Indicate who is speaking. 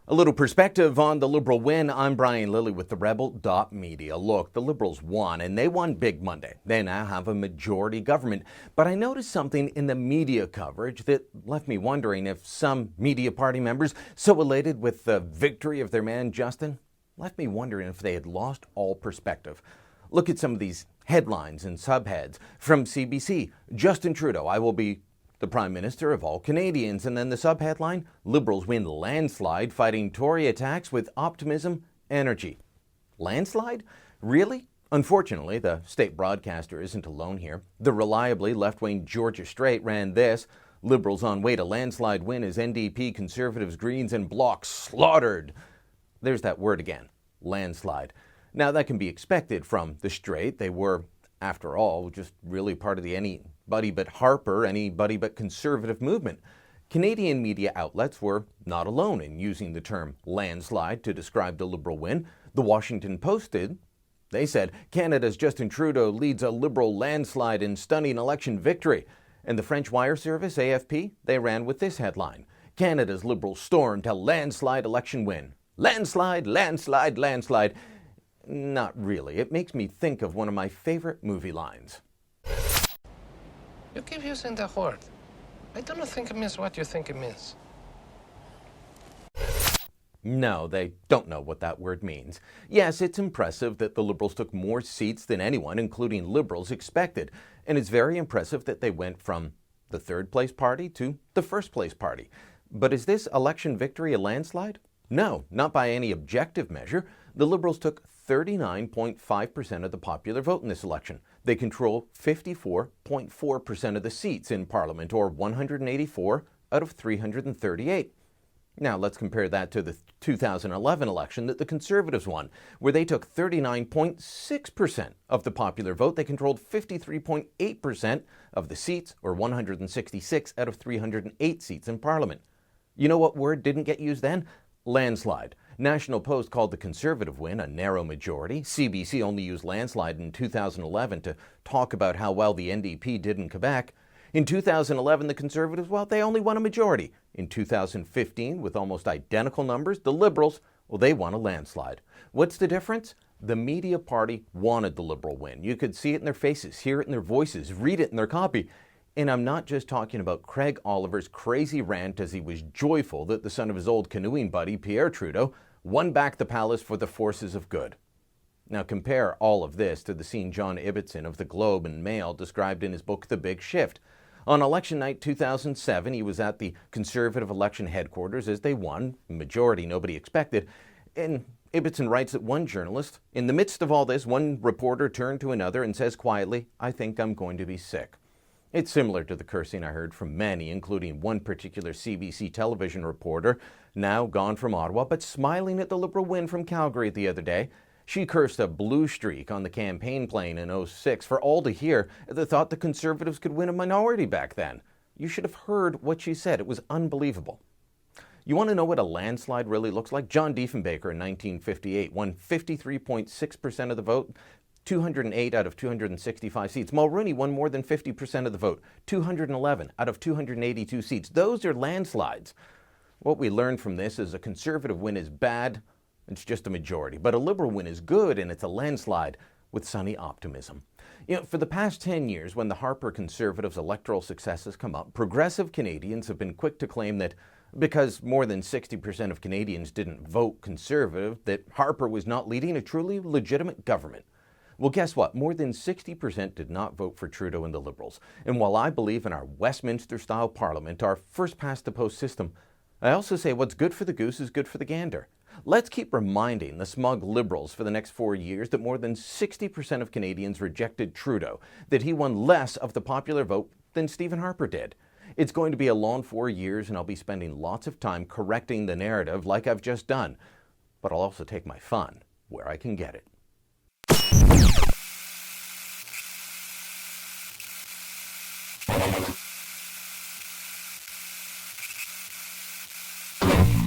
Speaker 1: A little perspective on the Liberal win. I'm Brian Lilley with TheRebel.Media. Look, the Liberals won, and they won big Monday. They now have a majority government. But I noticed something in the media coverage that left me wondering if some media party members, so elated with the victory of their man Justin, left me wondering if they had lost all perspective. Look at some of these headlines and subheads. From CBC, Justin Trudeau, I will be the Prime Minister of all Canadians. And then the subheadline, Liberals win landslide fighting Tory attacks with optimism, energy. Landslide? Really? Unfortunately, the state broadcaster isn't alone here. The reliably left-wing Georgia Strait ran this: Liberals on way to landslide win as NDP, Conservatives, Greens and Bloc slaughtered. There's that word again, landslide. Now that can be expected from the Strait. They were, after all, just really part of the anybody but Harper, anybody but Conservative movement. Canadian media outlets were not alone in using the term landslide to describe the Liberal win. The Washington Post did. They said, Canada's Justin Trudeau leads a Liberal landslide in stunning election victory. And the French wire service, AFP, they ran with this headline: Canada's Liberals storm to landslide election win. Landslide, landslide, landslide. Not really. It makes me think of one of my favorite movie lines.
Speaker 2: You keep using the word. I don't think it means what you think it means.
Speaker 1: No, they don't know what that word means. Yes, it's impressive that the Liberals took more seats than anyone, including Liberals, expected. And it's very impressive that they went from the third place party to the first place party. But is this election victory a landslide? No, not by any objective measure. The Liberals took 39.5% of the popular vote in this election. They control 54.4% of the seats in Parliament, or 184 out of 338. Now let's compare that to the 2011 election that the Conservatives won, where they took 39.6% of the popular vote. They controlled 53.8% of the seats, or 166 out of 308 seats in Parliament. You know what word didn't get used then? Landslide. National Post called the Conservative win a narrow majority. CBC only used landslide in 2011 to talk about how well the NDP did in Quebec. In 2011, the Conservatives, well, they only won a majority. In 2015, with almost identical numbers, the Liberals, well, they won a landslide. What's the difference? The media party wanted the Liberal win. You could see it in their faces, hear it in their voices, read it in their copy. And I'm not just talking about Craig Oliver's crazy rant as he was joyful that the son of his old canoeing buddy, Pierre Trudeau, won back the palace for the forces of good. Now compare all of this to the scene John Ibbitson of the Globe and Mail described in his book The Big Shift. On election night 2007, he was at the Conservative election headquarters as they won, majority nobody expected, and Ibbitson writes that one journalist, in the midst of all this, one reporter turned to another and says quietly, "I think I'm going to be sick." It's similar to the cursing I heard from many, including one particular CBC television reporter, now gone from Ottawa, but smiling at the Liberal win from Calgary the other day. She cursed a blue streak on the campaign plane in 2006 for all to hear that thought the Conservatives could win a minority back then. You should have heard what she said. It was unbelievable. You want to know what a landslide really looks like? John Diefenbaker in 1958 won 53.6% of the vote, 208 out of 265 seats. Mulroney won more than 50% of the vote, 211 out of 282 seats. Those are landslides. What we learned from this is a Conservative win is bad, it's just a majority. But a Liberal win is good, and it's a landslide with sunny optimism. You know, for the past 10 years, when the Harper Conservatives' electoral successes come up, progressive Canadians have been quick to claim that because more than 60% of Canadians didn't vote Conservative, that Harper was not leading a truly legitimate government. Well, guess what? More than 60% did not vote for Trudeau and the Liberals. And while I believe in our Westminster-style parliament, our first-past-the-post system, I also say what's good for the goose is good for the gander. Let's keep reminding the smug Liberals for the next 4 years that more than 60% of Canadians rejected Trudeau, that he won less of the popular vote than Stephen Harper did. It's going to be a long 4 years, and I'll be spending lots of time correcting the narrative like I've just done. But I'll also take my fun where I can get it.